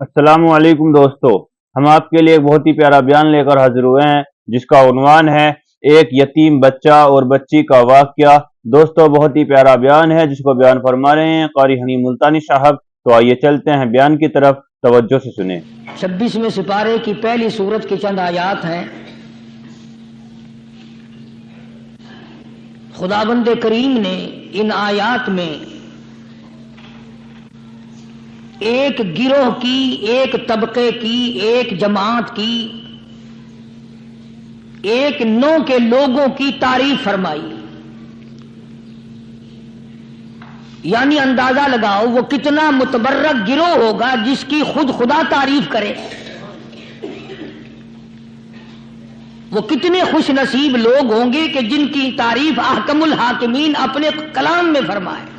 السلام علیکم دوستو، ہم آپ کے لیے ایک بہت ہی پیارا بیان لے کر حاضر ہوئے ہیں جس کا عنوان ہے ایک یتیم بچہ اور بچی کا واقعہ۔ دوستو بہت ہی پیارا بیان ہے جس کو بیان فرما رہے ہیں قاری حنی ملتانی صاحب۔ تو آئیے چلتے ہیں بیان کی طرف، توجہ سے سنیں۔ 26ویں سپارے کی پہلی سورت کی چند آیات ہیں۔ خداوند کریم نے ان آیات میں ایک گروہ کی، ایک طبقے کی، ایک جماعت کی، ایک نوع کے لوگوں کی تعریف فرمائی۔ یعنی اندازہ لگاؤ وہ کتنا متبرک گروہ ہوگا جس کی خود خدا تعریف کرے، وہ کتنے خوش نصیب لوگ ہوں گے کہ جن کی تعریف احکم الحاکمین اپنے کلام میں فرمائے۔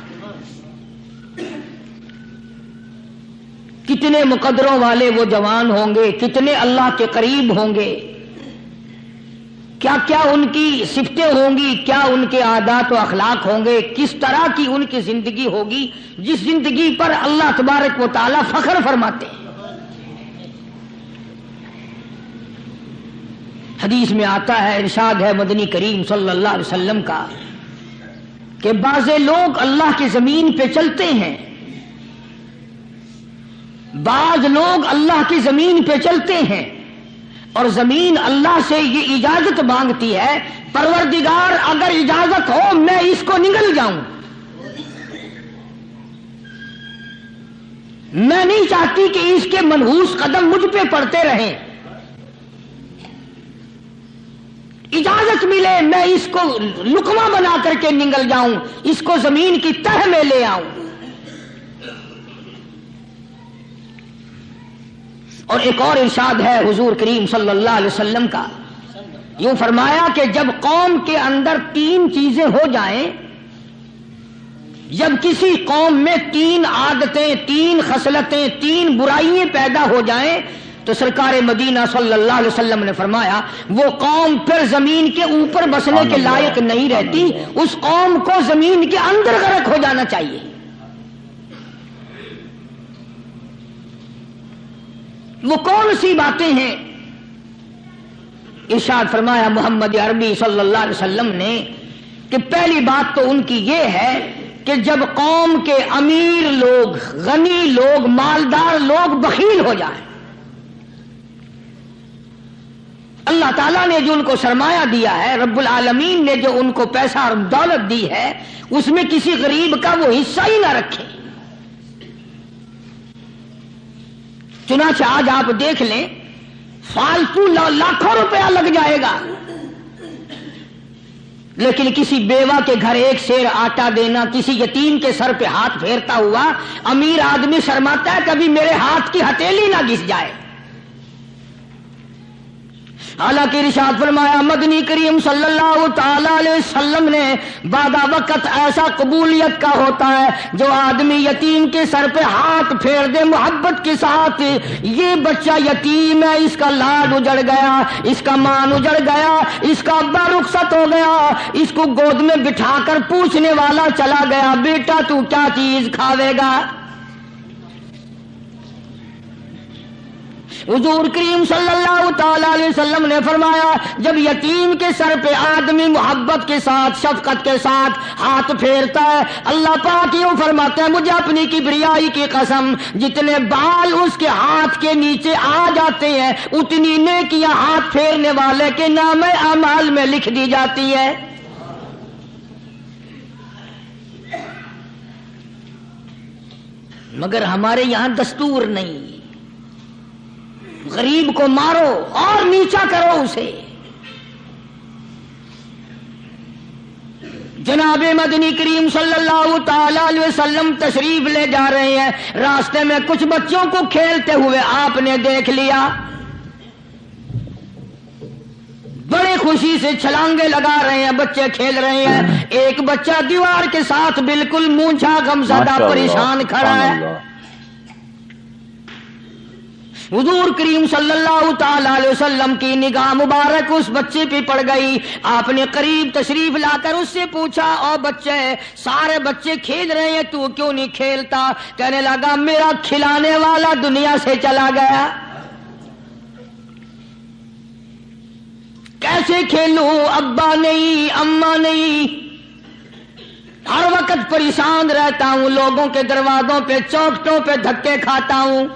کتنے مقدروں والے وہ جوان ہوں گے، کتنے اللہ کے قریب ہوں گے، کیا کیا ان کی صفتیں ہوں گی، کیا ان کے عادات و اخلاق ہوں گے، کس طرح کی ان کی زندگی ہوگی جس زندگی پر اللہ تبارک و تعالی فخر فرماتے ہیں۔ حدیث میں آتا ہے، ارشاد ہے مدنی کریم صلی اللہ علیہ وسلم کا کہ بعض لوگ اللہ کی زمین پہ چلتے ہیں، بعض لوگ اللہ کی زمین پہ چلتے ہیں اور زمین اللہ سے یہ اجازت مانگتی ہے، پروردگار اگر اجازت ہو میں اس کو نگل جاؤں، میں نہیں چاہتی کہ اس کے منحوس قدم مجھ پہ پڑتے رہیں، اجازت ملے میں اس کو لقمہ بنا کر کے نگل جاؤں، اس کو زمین کی تہ میں لے آؤں۔ اور ایک اور ارشاد ہے حضور کریم صلی اللہ علیہ وسلم کا، یوں فرمایا کہ جب قوم کے اندر تین چیزیں ہو جائیں، جب کسی قوم میں تین عادتیں، تین خصلتیں، تین برائیاں پیدا ہو جائیں تو سرکار مدینہ صلی اللہ علیہ وسلم نے فرمایا وہ قوم پھر زمین کے اوپر بسنے کے لائق نہیں رہتی، اس قوم کو زمین کے اندر غرق ہو جانا چاہیے۔ وہ کون سی باتیں ہیں؟ ارشاد فرمایا محمد عربی صلی اللہ علیہ وسلم نے کہ پہلی بات تو ان کی یہ ہے کہ جب قوم کے امیر لوگ، غنی لوگ، مالدار لوگ بخیل ہو جائیں، اللہ تعالیٰ نے جو ان کو سرمایہ دیا ہے، رب العالمین نے جو ان کو پیسہ اور دولت دی ہے، اس میں کسی غریب کا وہ حصہ ہی نہ رکھے۔ چنانچہ آج آپ دیکھ لیں فالتو لاکھوں روپیہ لگ جائے گا، لیکن کسی بیوہ کے گھر ایک سیر آٹا دینا، کسی یتیم کے سر پہ ہاتھ پھیرتا ہوا امیر آدمی شرماتا ہے کبھی میرے ہاتھ کی ہتھیلی نہ گھس جائے۔ حالانکہ ارشاد فرمایا مدنی کریم صلی اللہ تعالی علیہ وسلم نے بعد وقت ایسا قبولیت کا ہوتا ہے جو آدمی یتیم کے سر پہ ہاتھ پھیر دے محبت کے ساتھ، یہ بچہ یتیم ہے، اس کا لاڈ اجڑ گیا، اس کا مان اجڑ گیا، اس کا ابا رخصت ہو گیا، اس کو گود میں بٹھا کر پوچھنے والا چلا گیا بیٹا تو کیا چیز کھاوے گا؟ حضور کریم صلی اللہ تعالی علیہ وسلم نے فرمایا جب یتیم کے سر پہ آدمی محبت کے ساتھ، شفقت کے ساتھ ہاتھ پھیرتا ہے، اللہ پاک یوں فرماتے ہیں مجھے اپنی کبریائی کی قسم جتنے بال اس کے ہاتھ کے نیچے آ جاتے ہیں اتنی نیکیاں ہاتھ پھیرنے والے کے نام اعمال میں لکھ دی جاتی ہے۔ مگر ہمارے یہاں دستور نہیں، غریب کو مارو اور نیچا کرو اسے۔ جناب مدنی کریم صلی اللہ تعالی علیہ وسلم تشریف لے جا رہے ہیں، راستے میں کچھ بچوں کو کھیلتے ہوئے آپ نے دیکھ لیا، بڑے خوشی سے چھلانگے لگا رہے ہیں، بچے کھیل رہے ہیں، ایک بچہ دیوار کے ساتھ بالکل مونچھا غمزدہ پریشان کھڑا ہے۔ حضور کریم صلی اللہ تعالی علیہ وسلم کی نگاہ مبارک اس بچے پہ پڑ گئی. آپ نے قریب تشریف لا کر اس سے پوچھا، او بچے، سارے بچے کھیل رہے ہیں، تو کیوں نہیں کھیلتا؟ کہنے لگا میرا کھلانے والا دنیا سے چلا گیا، کیسے کھیلوں؟ ابا نہیں، اماں نہیں، ہر وقت پریشان رہتا ہوں، لوگوں کے دروازوں پہ چوکھٹوں پہ دھکے کھاتا ہوں.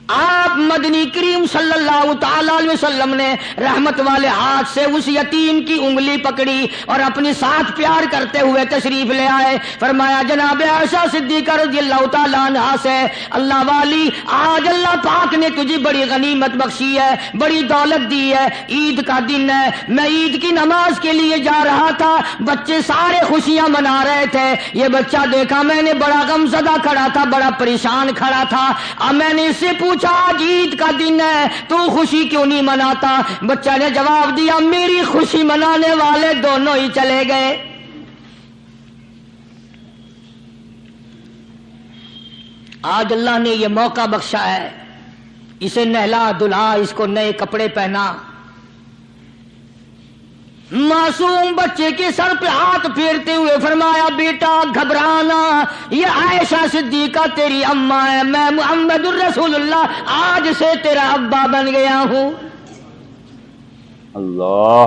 آپ مدنی کریم صلی اللہ تعالی علیہ وسلم نے رحمت والے ہاتھ سے اس یتیم کی انگلی پکڑی اور اپنے ساتھ پیار کرتے ہوئے تشریف لے آئے. فرمایا جناب عائشہ صدیقہ رضی اللہ تعالی عنہا سے، اللہ والی، آج اللہ پاک نے تجھے بڑی غنیمت بخشی ہے، بڑی دولت دی ہے، عید کا دن ہے، میں عید کی نماز کے لیے جا رہا تھا، بچے سارے خوشیاں منا رہے تھے، یہ بچہ دیکھا میں نے بڑا غم زدہ کھڑا تھا، بڑا پریشان کھڑا تھا. اب میں نے اس سے پوچھا آج عید کا دن ہے تو خوشی کیوں نہیں مناتا؟ بچہ نے جواب دیا میری خوشی منانے والے دونوں ہی چلے گئے. آج اللہ نے یہ موقع بخشا ہے، اسے نہلا دھلا، اس کو نئے کپڑے پہنا. معصوم بچے کے سر پہ ہاتھ پھیرتے ہوئے فرمایا بیٹا گھبرانا، یہ عائشہ صدیقہ تیری اماں ہے، میں محمد الرسول اللہ آج سے تیرا ابا بن گیا ہوں. اللہ.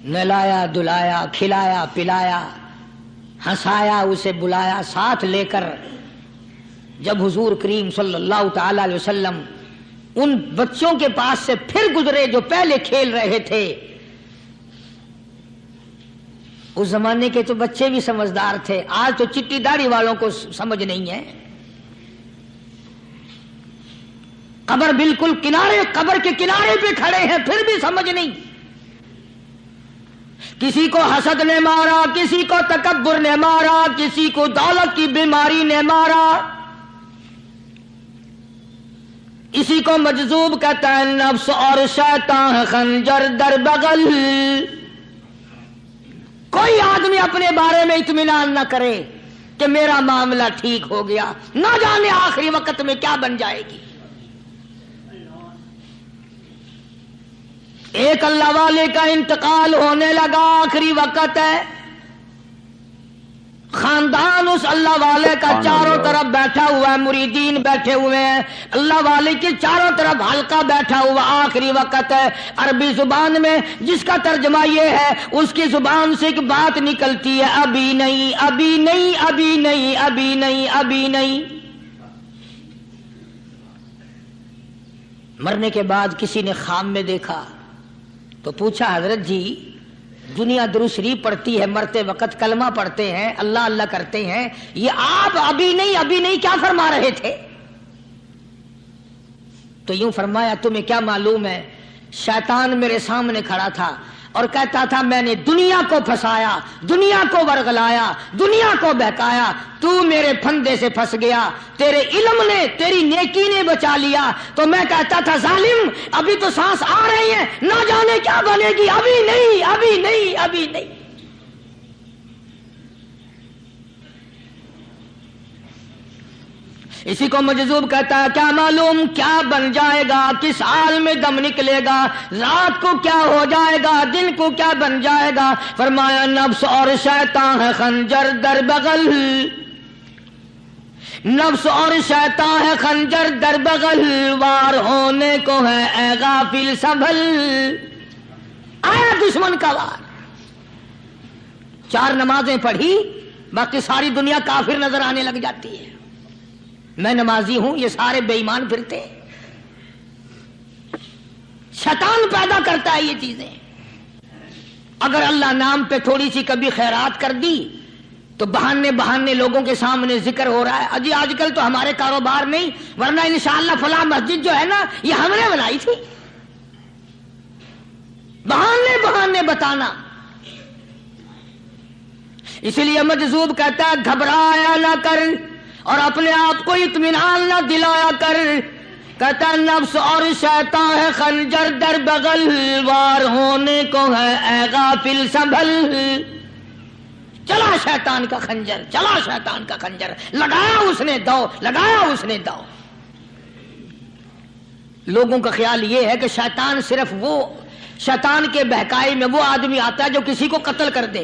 نہلایا دلایا، کھلایا پلایا، ہنسایا، اسے بلایا ساتھ لے کر. جب حضور کریم صلی اللہ تعالی علیہ وسلم ان بچوں کے پاس سے پھر گزرے جو پہلے کھیل رہے تھے، اس زمانے کے تو بچے بھی سمجھدار تھے، آج تو چٹی داڑھی والوں کو سمجھ نہیں ہے. قبر بالکل کنارے، قبر کے کنارے پہ کھڑے ہیں پھر بھی سمجھ نہیں. کسی کو حسد نے مارا، کسی کو تکبر نے مارا، کسی کو دولت کی بیماری نے مارا، اسی کو مجذوب کہتا ہے. نفس اور شیطان خنجر در بغل. کوئی آدمی اپنے بارے میں اطمینان نہ کرے کہ میرا معاملہ ٹھیک ہو گیا، نہ جانے آخری وقت میں کیا بن جائے گی. ایک اللہ والے کا انتقال ہونے لگا، آخری وقت ہے. خاندان اس اللہ والے کا چاروں طرف بیٹھا ہوا ہے، مریدین بیٹھے ہوئے ہیں، اللہ والے کے چاروں طرف حلقہ بیٹھا ہوا. آخری وقت ہے. عربی زبان میں جس کا ترجمہ یہ ہے، اس کی زبان سے ایک بات نکلتی ہے، ابھی نہیں، ابھی نہیں، ابھی نہیں، ابھی نہیں، ابھی نہیں. مرنے کے بعد کسی نے خواب میں دیکھا تو پوچھا حضرت جی دنیا درود شریف پڑھتی ہے، مرتے وقت کلمہ پڑھتے ہیں، اللہ اللہ کرتے ہیں، یہ آپ ابھی نہیں ابھی نہیں کیا فرما رہے تھے؟ تو یوں فرمایا تمہیں کیا معلوم ہے، شیطان میرے سامنے کھڑا تھا اور کہتا تھا میں نے دنیا کو پھنسایا، دنیا کو ورغلایا، دنیا کو بہکایا، تو میرے پھندے سے پھنس گیا، تیرے علم نے، تیری نیکی نے بچا لیا. تو میں کہتا تھا ظالم ابھی تو سانس آ رہی ہے، نہ جانے کیا بنے گی، ابھی نہیں، ابھی نہیں، ابھی نہیں. اسی کو مجذوب کہتا ہے کیا معلوم کیا بن جائے گا، کس حال میں دم نکلے گا، رات کو کیا ہو جائے گا، دن کو کیا بن جائے گا. فرمایا نفس اور شیطان ہے خنجر در بغل، نفس اور شیطان ہے خنجر در بغل، وار ہونے کو ہے اے غافل سنبھل. آیا دشمن کا وار. 4 نمازیں پڑھی، باقی ساری دنیا کافر نظر آنے لگ جاتی ہے. میں نمازی ہوں، یہ سارے بے ایمان پھرتے ہیں. شیطان پیدا کرتا ہے یہ چیزیں. اگر اللہ نام پہ تھوڑی سی کبھی خیرات کر دی تو بہانے لوگوں کے سامنے ذکر ہو رہا ہے، اجی آج کل تو ہمارے کاروبار نہیں، ورنہ انشاءاللہ فلاں مسجد جو ہے نا یہ ہم نے بنائی تھی. بہانے بتانا. اسی لیے مجذوب کہتا ہے گھبرایا نہ کر اور اپنے آپ کو اطمینان نہ دلایا کر. کہتا نفس اور شیطان ہے خنجر در بغل، وار ہونے کو ہے اے غافل سنبھل. چلا شیطان کا خنجر، چلا شیطان کا خنجر، لگایا اس نے دو، لگایا اس نے دو۔ لوگوں کا خیال یہ ہے کہ شیطان صرف وہ، شیطان کے بہکائی میں وہ آدمی آتا ہے جو کسی کو قتل کر دے۔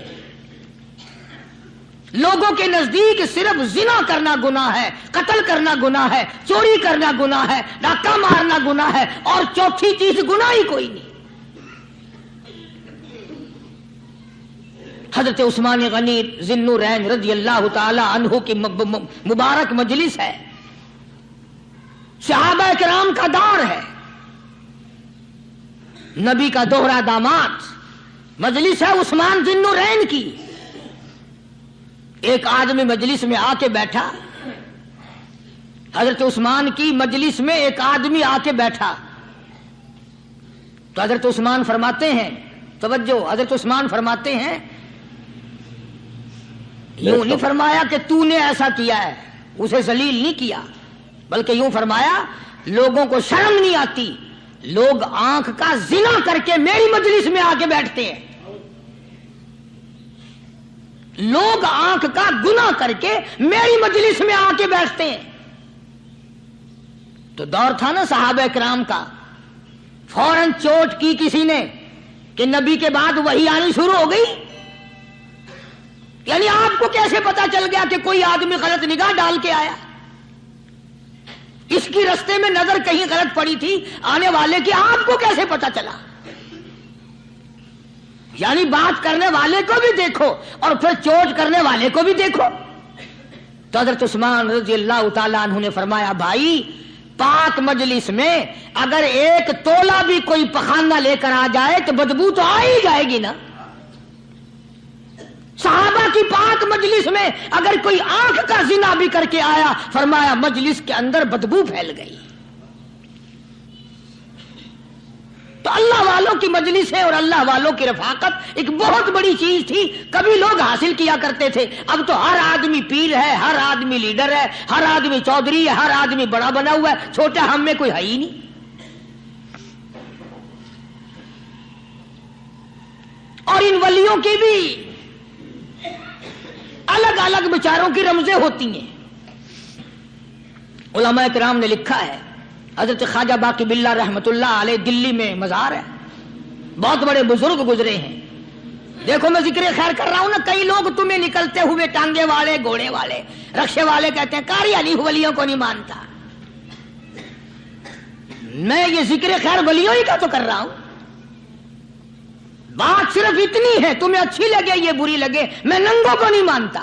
لوگوں کے نزدیک صرف زنا کرنا گناہ ہے، قتل کرنا گناہ ہے، چوری کرنا گناہ ہے، ڈاکہ مارنا گناہ ہے، اور چوتھی چیز گناہ ہی کوئی نہیں۔ حضرت عثمان غنی ذی النورین رضی اللہ تعالی عنہ کی مبارک مجلس ہے، صحابہ کرام کا دور ہے، نبی کا دوہرا داماد، مجلس ہے عثمان ذی النورین کی۔ ایک آدمی مجلس میں آ کے بیٹھا، حضرت عثمان کی مجلس میں ایک آدمی آ کے بیٹھا تو حضرت عثمان فرماتے ہیں، توجہ، حضرت عثمان فرماتے ہیں، یوں نہیں فرمایا کہ تو نے ایسا کیا ہے، اسے ذلیل نہیں کیا، بلکہ یوں فرمایا لوگوں کو شرم نہیں آتی، لوگ آنکھ کا زنا کر کے میری مجلس میں آ کے بیٹھتے ہیں، لوگ آنکھ کا گناہ کر کے میری مجلس میں آ کے بیٹھتے ہیں۔ تو دور تھا نا صحابہ کرام کا، فوراً چوٹ کی کسی نے کہ نبی کے بعد وحی آنی شروع ہو گئی۔ یعنی آپ کو کیسے پتا چل گیا کہ کوئی آدمی غلط نگاہ ڈال کے آیا؟ اس کی رستے میں نظر کہیں غلط پڑی تھی آنے والے کی، آپ کو کیسے پتا چلا؟ یعنی بات کرنے والے کو بھی دیکھو اور پھر چوٹ کرنے والے کو بھی دیکھو۔ تو حضرت عثمان رضی اللہ تعالیٰ عنہ نے فرمایا، بھائی پاک مجلس میں اگر ایک تولا بھی کوئی پخانہ لے کر آ جائے تو بدبو تو آ ہی جائے گی نا۔ صحابہ کی پاک مجلس میں اگر کوئی آنکھ کا زنا بھی کر کے آیا، فرمایا مجلس کے اندر بدبو پھیل گئی۔ تو اللہ والوں کی مجلس ہے اور اللہ والوں کی رفاقت ایک بہت بڑی چیز تھی، کبھی لوگ حاصل کیا کرتے تھے، اب تو ہر آدمی پیر ہے، ہر آدمی لیڈر ہے، ہر آدمی چودھری ہے، ہر آدمی بڑا بنا ہوا ہے، چھوٹا ہم میں کوئی ہے ہی نہیں۔ اور ان ولیوں کی بھی الگ الگ بیچاروں کی رمزیں ہوتی ہیں۔ علماء کرام نے لکھا ہے، حضرت خواجہ باقی باللہ رحمت اللہ علیہ دلی میں مزار ہے، بہت بڑے بزرگ گزرے ہیں۔ دیکھو میں ذکر خیر کر رہا ہوں نا، کئی لوگ تمہیں نکلتے ہوئے ٹانگے والے، گھوڑے والے، رکشے والے کہتے ہیں قاری علی ولیوں کو نہیں مانتا۔ میں یہ ذکر خیر ولیوں ہی کا تو کر رہا ہوں۔ بات صرف اتنی ہے، تمہیں اچھی لگے یہ بری لگے، میں ننگوں کو نہیں مانتا۔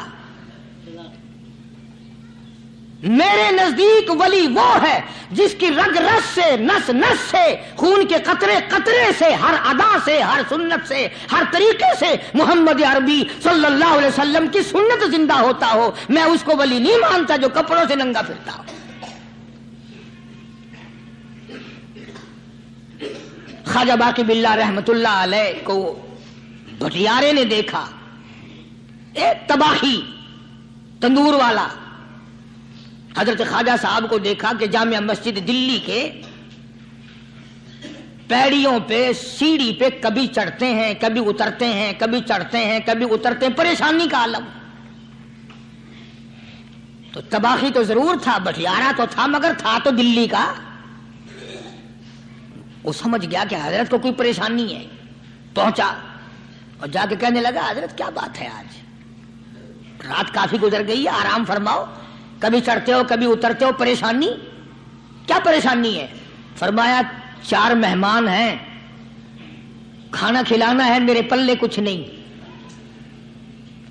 میرے نزدیک ولی وہ ہے جس کی رگ رس سے، نس نس سے، خون کے قطرے قطرے سے، ہر ادا سے، ہر سنت سے، ہر طریقے سے محمد عربی صلی اللہ علیہ وسلم کی سنت زندہ ہوتا ہو۔ میں اس کو ولی نہیں مانتا جو کپڑوں سے ننگا پھرتا ہو۔ خواجہ باقی باللہ رحمت اللہ علیہ کو بھٹیارے نے دیکھا، ایک تباہی تندور والا، حضرت خواجہ صاحب کو دیکھا کہ جامع مسجد دلی کے پیڑیوں پہ، سیڑھی پہ کبھی چڑھتے ہیں کبھی اترتے ہیں، کبھی چڑھتے ہیں کبھی اترتے ہیں، پریشانی کا عالم۔ تو تباہی تو ضرور تھا، بٹیارہ تو تھا، مگر تھا تو دلی کا۔ وہ سمجھ گیا کہ حضرت کو کوئی پریشانی ہے، پہنچا اور جا کے کہنے لگا، حضرت کیا بات ہے، آج رات کافی گزر گئی ہے، آرام فرماؤ، کبھی چڑھتے ہو کبھی اترتے ہو، پریشانی کیا پریشانی ہے؟ فرمایا 4 مہمان ہیں، کھانا کھلانا ہے، میرے پلے کچھ نہیں۔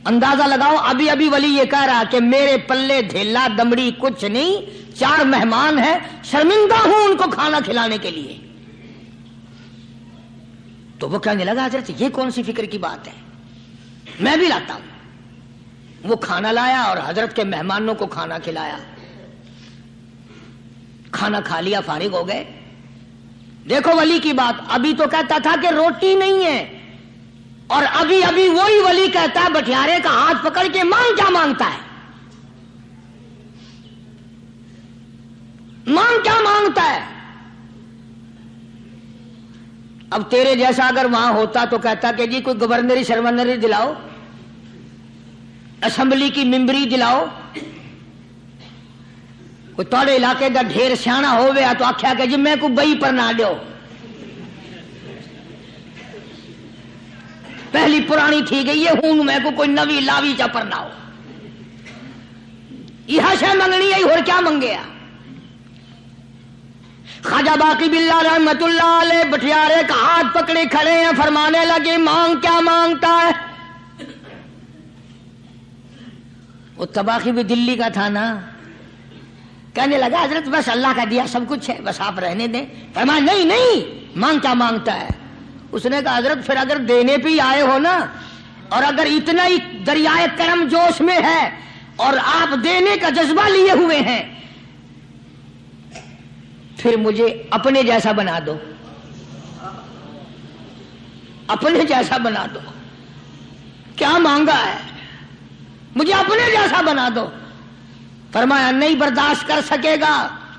اندازہ لگاؤ، ابھی ابھی ولی یہ کہہ رہا کہ میرے پلے دھیلا دمڑی کچھ نہیں، 4 مہمان ہیں، شرمندہ ہوں ان کو کھانا کھلانے کے لیے۔ تو وہ کہنے لگا، حضرت یہ کون سی فکر کی بات ہے، میں بھی لاتا ہوں۔ وہ کھانا لایا اور حضرت کے مہمانوں کو کھانا کھلایا، کھانا کھا لیا، فارغ ہو گئے۔ دیکھو ولی کی بات، ابھی تو کہتا تھا کہ روٹی نہیں ہے، اور ابھی ابھی وہی ولی کہتا ہے بٹیارے کا ہاتھ پکڑ کے، مانگ کیا مانگتا ہے، مانگ کیا مانگتا ہے۔ اب تیرے جیسا اگر وہاں ہوتا تو کہتا کہ جی کوئی گورنری شرمنری دلاؤ، اسمبلی کی ممبری دلاؤ کوئی تھوڑے علاقے کا ڈھیر سیاح ہوئے تو آخیا کہ جی میں کو بئی پر نہ دیو پہلی پرانی تھی گئی ہے ہوں میں کو کوئی نوی لاوی چا پر نہ ہو یہ شے منگنی ہے اور کیا منگیا خواجہ باقی باللہ رحمت اللہ علیہ بٹیارے کا ہاتھ پکڑے کھڑے ہیں فرمانے لگے مانگ کیا مانگتا ہے وہ تباخی بھی دلی کا تھا نا کہنے لگا حضرت بس اللہ کا دیا سب کچھ ہے بس آپ رہنے دیں فرمایا نہیں نہیں مانگ کیا مانگتا ہے اس نے کہا حضرت پھر اگر دینے پہ ہی آئے ہو نا اور اگر اتنا ہی دریائے کرم جوش میں ہے اور آپ دینے کا جذبہ لیے ہوئے ہیں پھر مجھے اپنے جیسا بنا دو اپنے جیسا بنا دو کیا مانگا ہے مجھے اپنے جیسا بنا دو فرمایا نہیں برداشت کر سکے گا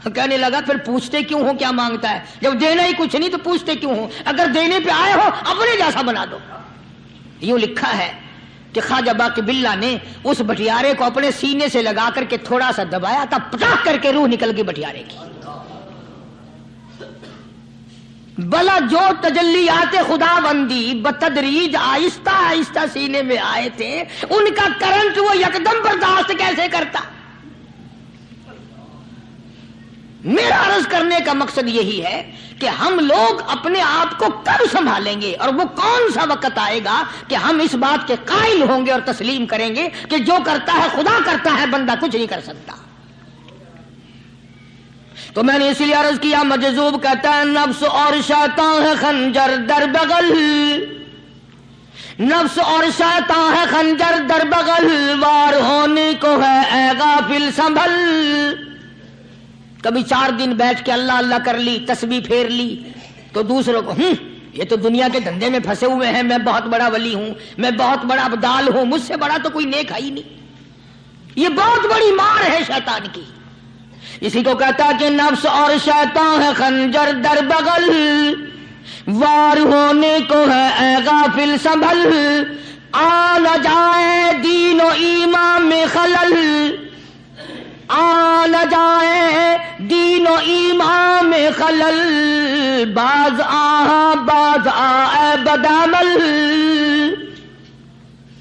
کہنے لگا پھر پوچھتے کیوں ہو کیا مانگتا ہے جب دینا ہی کچھ نہیں تو پوچھتے کیوں ہو اگر دینے پہ آئے ہو اپنے جیسا بنا دو یوں لکھا ہے کہ خواجہ باقی باللہ نے اس بٹیارے کو اپنے سینے سے لگا کر کے تھوڑا سا دبایا تھا پٹاخ کر کے روح نکل گئی بٹیارے کی بلا جو تجلیات خدا بندی بتدریج آہستہ آہستہ سینے میں آئے تھے ان کا کرنٹ وہ یکدم برداشت کیسے کرتا میرا عرض کرنے کا مقصد یہی ہے کہ ہم لوگ اپنے آپ کو کب سنبھالیں گے اور وہ کون سا وقت آئے گا کہ ہم اس بات کے قائل ہوں گے اور تسلیم کریں گے کہ جو کرتا ہے خدا کرتا ہے بندہ کچھ نہیں کر سکتا تو میں نے اس لیے عرض کیا مجذوب کہتا ہے نفس اور شیطان ہے خنجر در بغل نفس اور شیطان ہے خنجر در بغل وار ہونے کو ہے اے غافل سنبھل کبھی 4 دن بیٹھ کے اللہ اللہ کر لی تسبیح پھیر لی تو دوسروں کو یہ تو دنیا کے دھندے میں پھنسے ہوئے ہیں میں بہت بڑا ولی ہوں میں بہت بڑا ابدال ہوں مجھ سے بڑا تو کوئی نیک ہے ہی نہیں یہ بہت بڑی مار ہے شیطان کی اسی کو کہتا کہ نفس اور شیطان ہے خنجر در بغل وار ہونے کو ہے اے غافل سنبھل آ نہ جائے دین و ایمان میں خلل آ نہ جائے دین و ایمان میں خلل باز آ بدعمل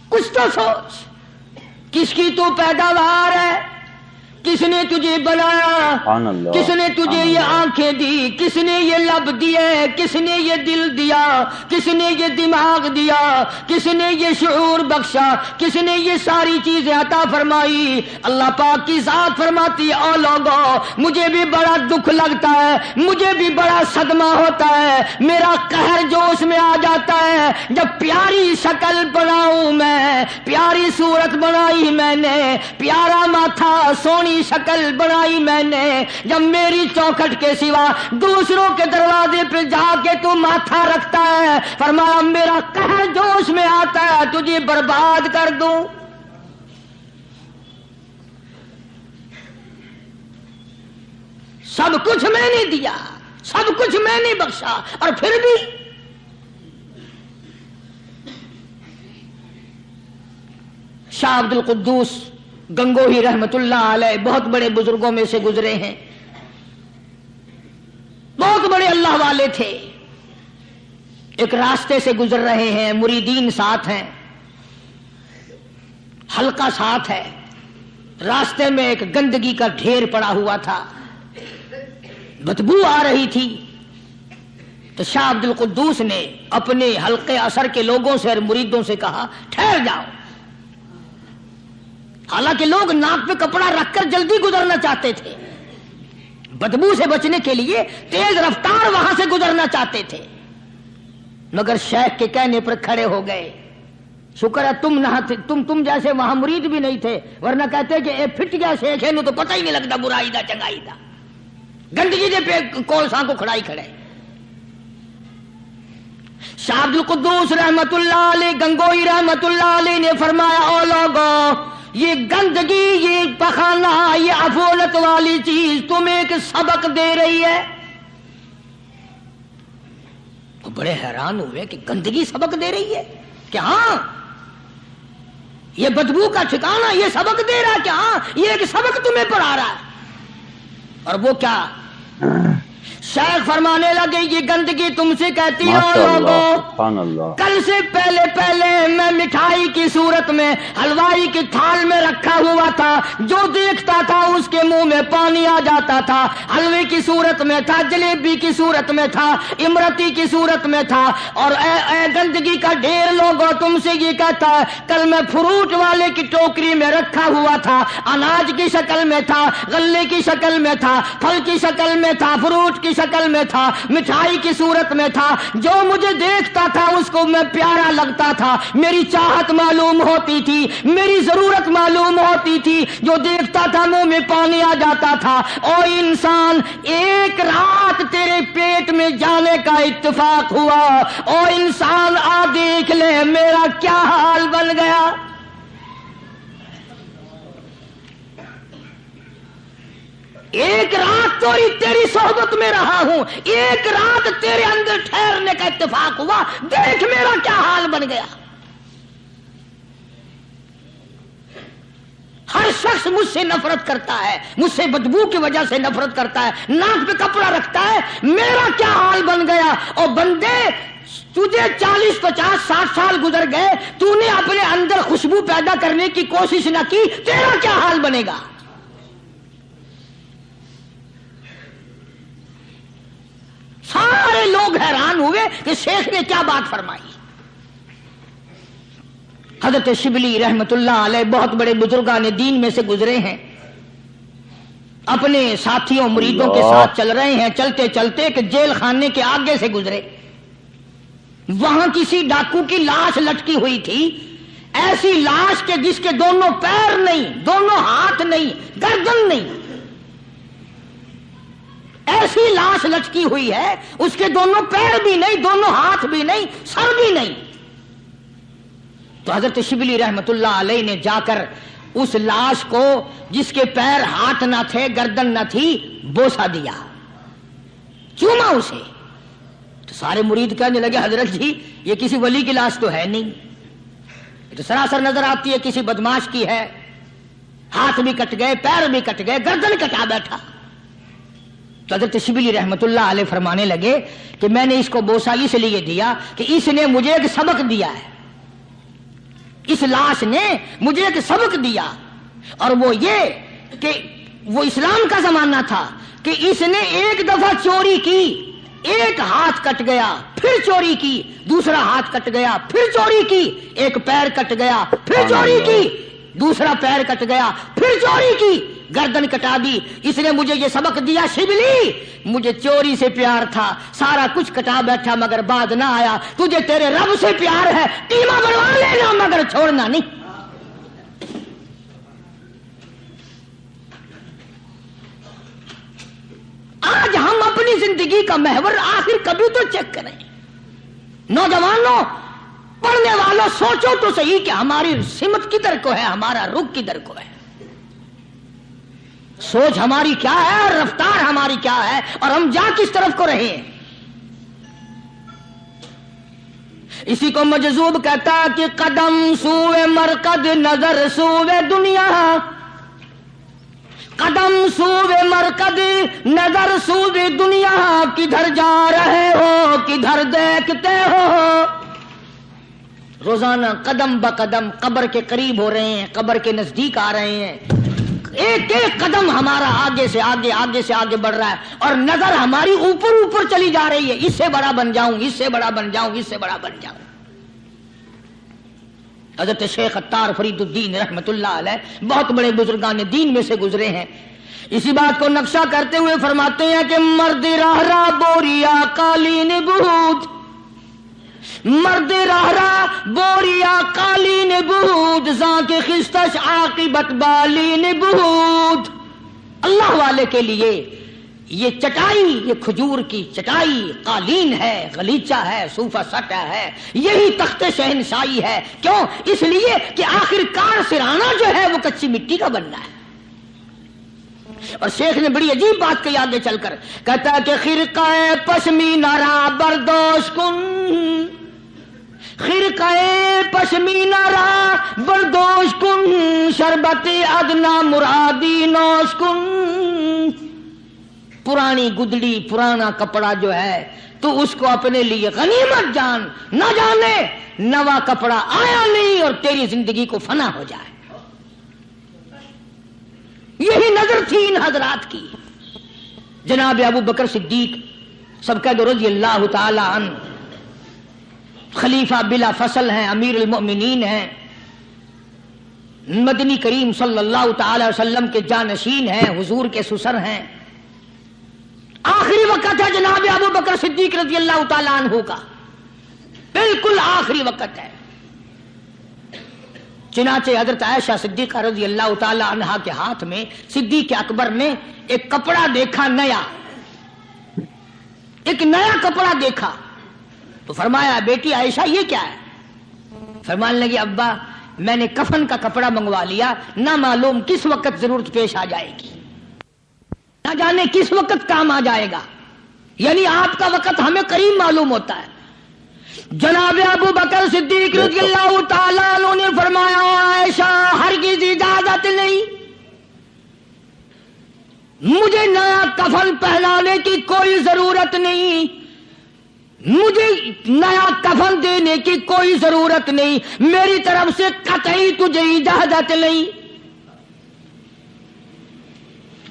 کچھ تو سوچ کس کی تو پیداوار ہے کس نے تجھے بنایا کس نے تجھے یہ آنکھیں دی کس نے یہ لب دیے کس نے یہ دل دیا کس نے یہ دماغ دیا کس نے یہ شعور بخشا کس نے یہ ساری چیزیں عطا فرمائی اللہ پاک کی ذات فرماتی ہے او لوگو مجھے بھی بڑا دکھ لگتا ہے مجھے بھی بڑا صدمہ ہوتا ہے میرا قہر جوش میں آ جاتا ہے جب پیاری شکل بناؤں میں پیاری صورت بنائی میں نے پیارا ماتھا سونی شکل بنائی میں نے جب میری چوکھٹ کے سوا دوسروں کے دروازے پہ جا کے تو ماتھا رکھتا ہے فرمایا میرا قہر جوش میں آتا ہے تجھے برباد کر دوں سب کچھ میں نے دیا سب کچھ میں نے بخشا اور پھر بھی شاہ عبد القدوس گنگوہی رحمت اللہ علیہ بہت بڑے بزرگوں میں سے گزرے ہیں بہت بڑے اللہ والے تھے ایک راستے سے گزر رہے ہیں مریدین ساتھ ہیں حلقہ ساتھ ہے راستے میں ایک گندگی کا ڈھیر پڑا ہوا تھا بدبو آ رہی تھی تو شاہ عبد القدوس نے اپنے حلقے اثر کے لوگوں سے اور مریدوں سے کہا ٹھہر جاؤ حالانکہ لوگ ناک پہ کپڑا رکھ کر جلدی گزرنا چاہتے تھے بدبو سے بچنے کے لیے تیز رفتار وہاں سے گزرنا چاہتے تھے مگر شیخ کے کہنے پر کھڑے ہو گئے شکر ہے تم نہ تم جیسے وہاں مرید بھی نہیں تھے ورنہ کہتے کہ اے پھٹ گیا شیخ ہے نو تو پتہ ہی نہیں لگتا برائی دا چنگائی دا گندگی دے پہ کولساں کو کھڑائی کھڑے شاہ عبد القدوس رحمت اللہ علیہ گنگوئی رحمت اللہ علیہ نے فرمایا او لوگو یہ گندگی یہ پخانہ یہ افولت والی چیز تمہیں ایک سبق دے رہی ہے وہ بڑے حیران ہوئے کہ گندگی سبق دے رہی ہے کہ ہاں یہ بدبو کا ٹھکانا، یہ سبق دے رہا ہے کہ ہاں یہ ایک سبق تمہیں پڑھا رہا ہے. اور وہ کیا؟ شیخ فرمانے لگے یہ گندگی تم سے کہتی ہو لوگوں، کل سے پہلے میں مٹھائی کی صورت میں حلوائی کی تھال میں رکھا ہوا تھا، جو دیکھتا تھا اس کے منہ میں پانی آ جاتا تھا. حلوے کی صورت میں تھا، جلیبی کی صورت میں تھا، امرتی کی صورت میں تھا. اور اے گندگی کا ڈھیر لوگوں، تم سے یہ کہتا ہے کل میں فروٹ والے کی ٹوکری میں رکھا ہوا تھا، اناج کی شکل میں تھا، غلے کی شکل میں تھا، پھل کی شکل میں تھا، فروٹ کی شکل میں تھا، مٹھائی کی صورت میں تھا. جو مجھے دیکھتا تھا اس کو میں پیارا لگتا تھا، میری چاہت معلوم ہوتی تھی، میری ضرورت معلوم ہوتی تھی. جو دیکھتا تھا منہ میں پانی آ جاتا تھا. او انسان، ایک رات تیرے پیٹ میں جانے کا اتفاق ہوا. او انسان آ دیکھ لے میرا کیا حال بن گیا. ایک رات تو تیری صحبت میں رہا ہوں، ایک رات تیرے اندر ٹھہرنے کا اتفاق ہوا، دیکھ میرا کیا حال بن گیا. ہر شخص مجھ سے نفرت کرتا ہے، مجھ سے بدبو کی وجہ سے نفرت کرتا ہے، ناک پہ کپڑا رکھتا ہے، میرا کیا حال بن گیا. اور بندے تجھے 40 50 60 سال گزر گئے، تو نے اپنے اندر خوشبو پیدا کرنے کی کوشش نہ کی، تیرا کیا حال بنے گا. سارے لوگ حیران ہوئے کہ شیخ نے کیا بات فرمائی. حضرت شبلی رحمت اللہ علیہ بہت بڑے بزرگان دین میں سے گزرے ہیں، اپنے ساتھیوں مریدوں کے ساتھ چل رہے ہیں، چلتے چلتے کہ جیل خانے کے آگے سے گزرے. وہاں کسی ڈاکو کی لاش لٹکی ہوئی تھی، ایسی لاش کے جس کے دونوں پیر نہیں، دونوں ہاتھ نہیں، گردن نہیں، ایسی لاش لٹکی ہوئی ہے، اس کے دونوں پیر بھی نہیں، دونوں ہاتھ بھی نہیں، سر بھی نہیں. تو حضرت شبلی رحمت اللہ علیہ نے جا کر اس لاش کو جس کے پیر ہاتھ نہ تھے، گردن نہ تھی، بوسا دیا، چوما اسے. تو سارے مرید کہنے لگے حضرت جی یہ کسی ولی کی لاش تو ہے نہیں، یہ تو سراسر نظر آتی ہے کسی بدماش کی ہے. ہاتھ بھی کٹ گئے، پیر بھی کٹ گئے، گردن کٹا بیٹھا. تو حضرت شبلی رحمت اللہ علیہ فرمانے لگے کہ میں نے اس کو بوسا اس لیے دیا کہ اس نے مجھے ایک سبق دیا ہے، اس لاش نے مجھے ایک سبق دیا. اور وہ یہ کہ وہ اسلام کا زمانہ تھا کہ اس نے ایک دفعہ چوری کی، ایک ہاتھ کٹ گیا، پھر چوری کی، دوسرا ہاتھ کٹ گیا، پھر چوری کی، ایک پیر کٹ گیا، پھر چوری کی، دوسرا پیر کٹ گیا، پھر چوری کی، گردن کٹا دی. اس نے مجھے یہ سبق دیا شبلی مجھے چوری سے پیار تھا، سارا کچھ کٹا بیٹھا مگر بعد نہ آیا. تجھے تیرے رب سے پیار ہے، قیمہ بنوا لینا مگر چھوڑنا نہیں. آج ہم اپنی زندگی کا محور آخر کبھی تو چیک کریں. نوجوانوں، پڑھنے والوں، سوچو تو صحیح کہ ہماری سمت کدھر کو ہے، ہمارا رخ کدھر کو ہے، سوچ ہماری کیا ہے اور رفتار ہماری کیا ہے، اور ہم جا کس طرف کو رہے ہیں. اسی کو مجذوب کہتا کہ قدم سوئے مرکز، نظر سوئے دنیا، قدم سوئے مرکز، نظر سوئے دنیا، کدھر جا رہے ہو کدھر دیکھتے ہو. روزانہ قدم بقدم قبر کے قریب ہو رہے ہیں، قبر کے نزدیک آ رہے ہیں. ایک ایک قدم ہمارا آگے سے آگے، آگے سے آگے بڑھ رہا ہے، اور نظر ہماری اوپر اوپر چلی جا رہی ہے. اس سے بڑا بن جاؤں، اس سے بڑا بن جاؤں، اس سے بڑا بن جاؤں. حضرت شیخ عطار فرید الدین رحمت اللہ علیہ بہت بڑے بزرگان دین میں سے گزرے ہیں. اسی بات کو نقشہ کرتے ہوئے فرماتے ہیں کہ مرد راہ راہ بوریا قالین بود، مرد راہ راہ بوریا قالین بود، زاں کے خستش عاقبت بالین بود. اللہ والے کے لیے یہ چٹائی، یہ کھجور کی چٹائی، قالین ہے، غلیچہ ہے، صوفہ سٹا ہے، یہی تخت شہنشاہی ہے. کیوں؟ اس لیے کہ آخر کار سرانا جو ہے وہ کچی مٹی کا بننا ہے. اور شیخ نے بڑی عجیب بات کہی آگے چل کر، کہتا ہے کہ خرقہ پشمینہ را بردوش کن، خرقہ پشمینہ را بردوش کن، شربت ادنا مرادی نوش کن. پرانی گدڑی پرانا کپڑا جو ہے تو اس کو اپنے لیے غنیمت جان، نہ جانے نوا کپڑا آیا نہیں اور تیری زندگی کو فنا ہو جائے. یہی نظر تھی ان حضرات کی. جناب ابو بکر صدیق سب کا رضی اللہ تعالی عنہ خلیفہ بلا فصل ہیں، امیر المؤمنین ہیں، مدنی کریم صلی اللہ تعالی وسلم کے جانشین ہیں، حضور کے سسر ہیں. آخری وقت ہے جناب ابو بکر صدیق رضی اللہ تعالی عنہ کا، بالکل آخری وقت ہے. چنانچہ حضرت عائشہ صدیقہ رضی اللہ تعالی عنہا کے ہاتھ میں صدیق اکبر نے ایک کپڑا دیکھا، نیا، ایک نیا کپڑا دیکھا تو فرمایا بیٹی عائشہ یہ کیا ہے؟ فرمانے لگی ابا میں نے کفن کا کپڑا منگوا لیا، نہ معلوم کس وقت ضرورت پیش آ جائے گی، نہ جانے کس وقت کام آ جائے گا. یعنی آپ کا وقت ہمیں قریب معلوم ہوتا ہے. جناب ابو بکر صدیق رضی اللہ تعالیٰ عنہ نے فرمایا عائشہ ہرگز اجازت نہیں، مجھے نیا کفن پہنانے کی کوئی ضرورت نہیں، مجھے نیا کفن دینے کی کوئی ضرورت نہیں، میری طرف سے قطعی تجھے اجازت نہیں.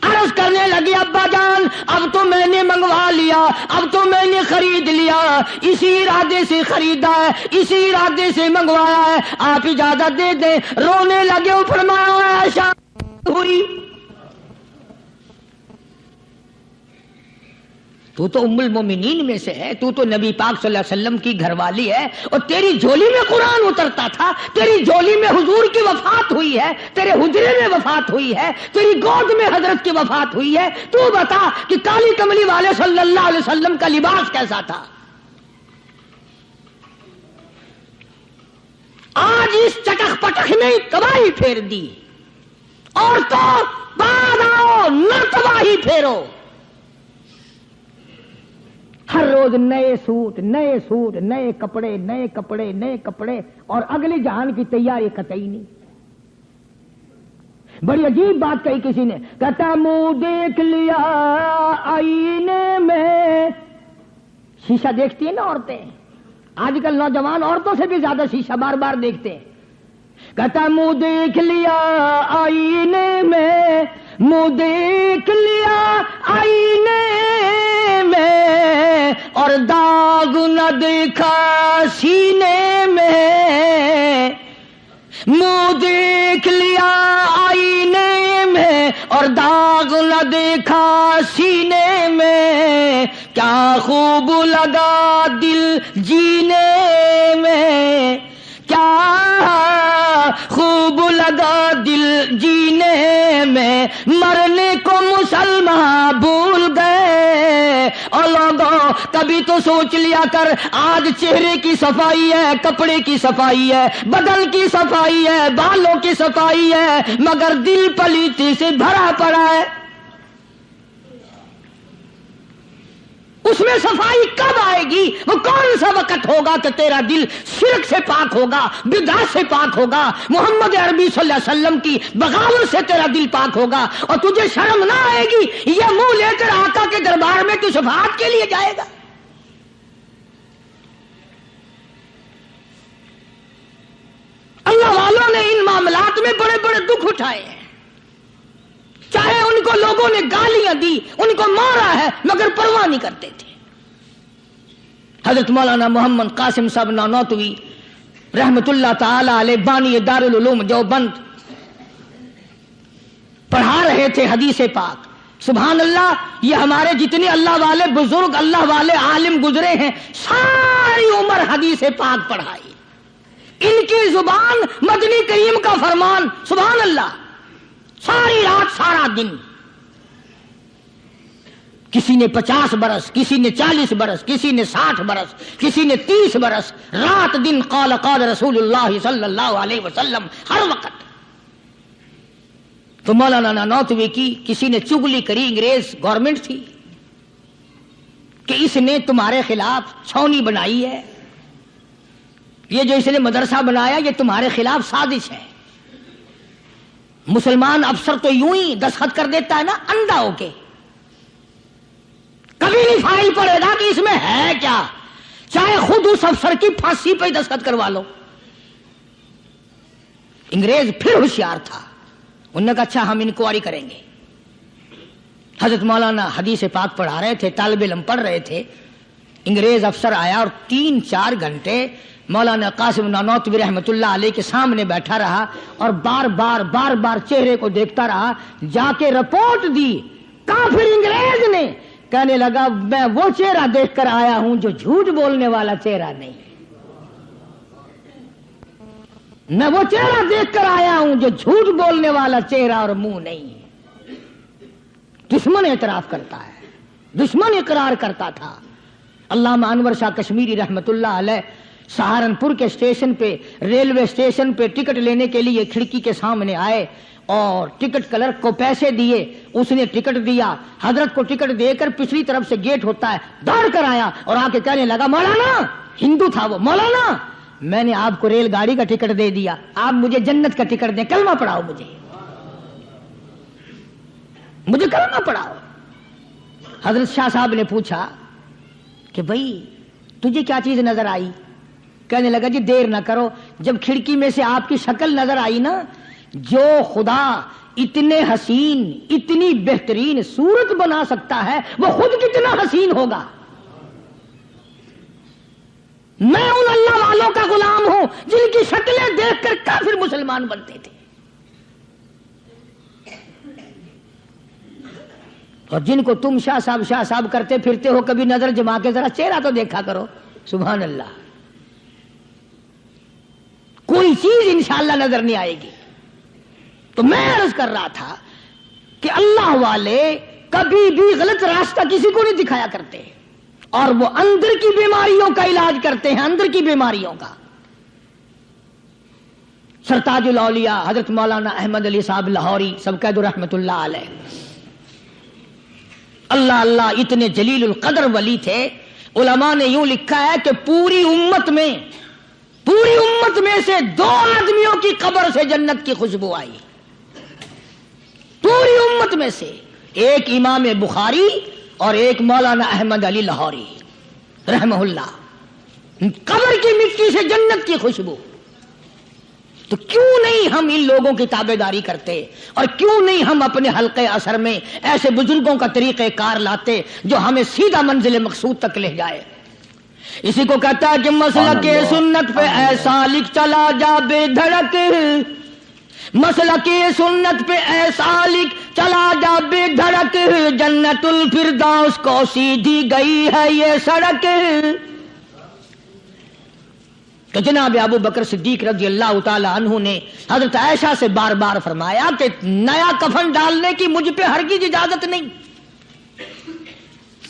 عرض کرنے لگی ابا جان اب تو میں نے منگوا لیا، اب تو میں نے خرید لیا، اسی ارادے سے خریدا ہے، اسی ارادے سے منگوایا ہے، آپ اجازت دے دیں. رونے لگے. فرمایا عائشہ ہوئی تو تو ام المومنین میں سے ہے، تو نبی پاک صلی اللہ علیہ وسلم کی گھر والی ہے، اور تیری جھولی میں قرآن اترتا تھا، تیری جھولی میں حضور کی وفات ہوئی ہے، تیرے حجرے میں وفات ہوئی ہے، تیری گود میں حضرت کی وفات ہوئی ہے. تو بتا کہ کالی کملی والے صلی اللہ علیہ وسلم کا لباس کیسا تھا؟ آج اس چٹخ پٹخ نے تباہی پھیر دی. اور تو بعد آؤ نہ تباہی پھیرو. ہر روز نئے سوٹ، نئے سوٹ، نئے کپڑے، نئے کپڑے، نئے کپڑے، اور اگلی جہان کی تیاری قطعی نہیں. بڑی عجیب بات کہی کسی نے، کہتا منہ دیکھ لیا آئینے میں. شیشہ دیکھتی ہیں نا عورتیں، آج کل نوجوان عورتوں سے بھی زیادہ شیشہ بار بار دیکھتے ہیں. کہتا منہ دیکھ لیا آئینے میں، منہ دیکھ لیا آئینے میں، اور داغ نہ دیکھا سینے میں. منہ دیکھ لیا آئینے میں اور داغ نہ دیکھا سینے میں، کیا خوب لگا دل جینے میں، کیا خوب لگا دل جینے میں. مرنے کو مسلمان بھول گئے. اور لوگوں کبھی تو سوچ لیا کر، آج چہرے کی صفائی ہے، کپڑے کی صفائی ہے، بدن کی صفائی ہے، بالوں کی صفائی ہے، مگر دل پلیتی سے بھرا پڑا ہے. اس میں صفائی کب آئے گی؟ وہ کون سا وقت ہوگا کہ تیرا دل شرک سے پاک ہوگا، بدعت سے پاک ہوگا، محمد عربی صلی اللہ علیہ وسلم کی بغاوت سے تیرا دل پاک ہوگا، اور تجھے شرم نہ آئے گی یہ منہ لے کر آقا کے دربار میں تو شفاعت کے لیے جائے گا. اللہ والوں نے ان معاملات میں بڑے بڑے دکھ اٹھائے ہیں، چاہے ان کو لوگوں نے گالیاں دی، ان کو مارا ہے، مگر پرواہ نہیں کرتے تھے. حضرت مولانا محمد قاسم صاحب نانوتوی رحمت اللہ تعالی علیہ بانی دارالعلوم دیوبند پڑھا رہے تھے حدیث پاک. سبحان اللہ، یہ ہمارے جتنے اللہ والے بزرگ، اللہ والے عالم گزرے ہیں، ساری عمر حدیث پاک پڑھائی. ان کی زبان مدنی کریم کا فرمان. سبحان اللہ، ساری رات سارا دن. کسی نے 50 برس، کسی نے 40 برس، کسی نے 60 برس، کسی نے 30 برس، رات دن قال قال رسول اللہ صلی اللہ علیہ وسلم، ہر وقت. تو مولانا نانوتوی کی کسی نے چگلی کری، انگریز گورنمنٹ تھی کہ اس نے تمہارے خلاف چھاونی بنائی ہے، یہ جو اس نے مدرسہ بنایا یہ تمہارے خلاف سازش ہے. مسلمان افسر تو یوں ہی دستخط کر دیتا ہے نا اندھا ہو کے, کبھی نہیں فائل پڑے گا کہ اس میں ہے کیا, چاہے خود اس افسر کی پھانسی پہ دستخط کروا لو. انگریز پھر ہوشیار تھا, انہوں نے کہا اچھا ہم انکوائری کریں گے. حضرت مولانا حدیث پاک پڑھا رہے تھے, طالب علم پڑھ رہے تھے, انگریز افسر آیا اور 3-4 گھنٹے مولانا قاسم نانوتوی رحمت اللہ علیہ کے سامنے بیٹھا رہا اور بار بار چہرے کو دیکھتا رہا. جا کے رپورٹ دی کافر انگریز نے, کہنے لگا میں وہ چہرہ دیکھ کر آیا ہوں جو جھوٹ بولنے والا چہرہ نہیں, میں وہ چہرہ دیکھ کر آیا ہوں جو جھوٹ بولنے والا چہرہ اور منہ نہیں. دشمن اعتراف کرتا ہے, دشمن اقرار کرتا تھا. علامہ انور شاہ کشمیری رحمت اللہ علیہ سہارنپور کے اسٹیشن پہ, ریلوے اسٹیشن پہ ٹکٹ لینے کے لیے کھڑکی کے سامنے آئے اور ٹکٹ کلرک کو پیسے دیے, اس نے ٹکٹ دیا, حضرت کو ٹکٹ دے کر پچھلی طرف سے گیٹ ہوتا ہے, دوڑ کر آیا اور آ کے کہنے لگا مولانا, ہندو تھا وہ, مولانا میں نے آپ کو ریل گاڑی کا ٹکٹ دے دیا, آپ مجھے جنت کا ٹکٹ دیں, کلمہ پڑھاؤ, مجھے کلمہ پڑھاؤ. حضرت شاہ صاحب نے پوچھا کہ بھائی تجھے کیا چیز نظر آئی؟ کہنے لگا جی دیر نہ کرو, جب کھڑکی میں سے آپ کی شکل نظر آئی نا, جو خدا اتنے حسین اتنی بہترین صورت بنا سکتا ہے وہ خود کتنا حسین ہوگا. میں ان اللہ والوں کا غلام ہوں جن کی شکلیں دیکھ کر کافر مسلمان بنتے تھے, اور جن کو تم شاہ صاحب کرتے پھرتے ہو, کبھی نظر جما کے ذرا چہرہ تو دیکھا کرو. سبحان اللہ, کوئی چیز انشاءاللہ نظر نہیں آئے گی. تو میں عرض کر رہا تھا کہ اللہ والے کبھی بھی غلط راستہ کسی کو نہیں دکھایا کرتے, اور وہ اندر کی بیماریوں کا علاج کرتے ہیں, اندر کی بیماریوں کا. سرتاج الاولیاء حضرت مولانا احمد علی صاحب لاہوری سب کہہ دو رحمت اللہ علیہ, اللہ اتنے جلیل القدر ولی تھے. علماء نے یوں لکھا ہے کہ پوری امت میں سے 2 آدمیوں کی قبر سے جنت کی خوشبو آئی, پوری امت میں سے, ایک امام بخاری اور ایک مولانا احمد علی لاہوری رحمہ اللہ. قبر کی مٹی سے جنت کی خوشبو. تو کیوں نہیں ہم ان لوگوں کی تابع داری کرتے, اور کیوں نہیں ہم اپنے حلقے اثر میں ایسے بزرگوں کا طریقہ کار لاتے جو ہمیں سیدھا منزل مقصود تک لے جائے. اسی کو کہتا ہے کہ مسلک سنت پہ ایسا لکھ چلا جا بے دھڑک, مسلک سنت پہ ایسا لکھ چلا جا بے دھڑک, جنت الفردوس کو سیدھی گئی ہے یہ سڑک. تو جناب ابو بکر صدیق رضی اللہ تعالی عنہ نے حضرت عائشہ سے بار بار فرمایا کہ نیا کفن ڈالنے کی مجھ پہ ہرگز اجازت نہیں.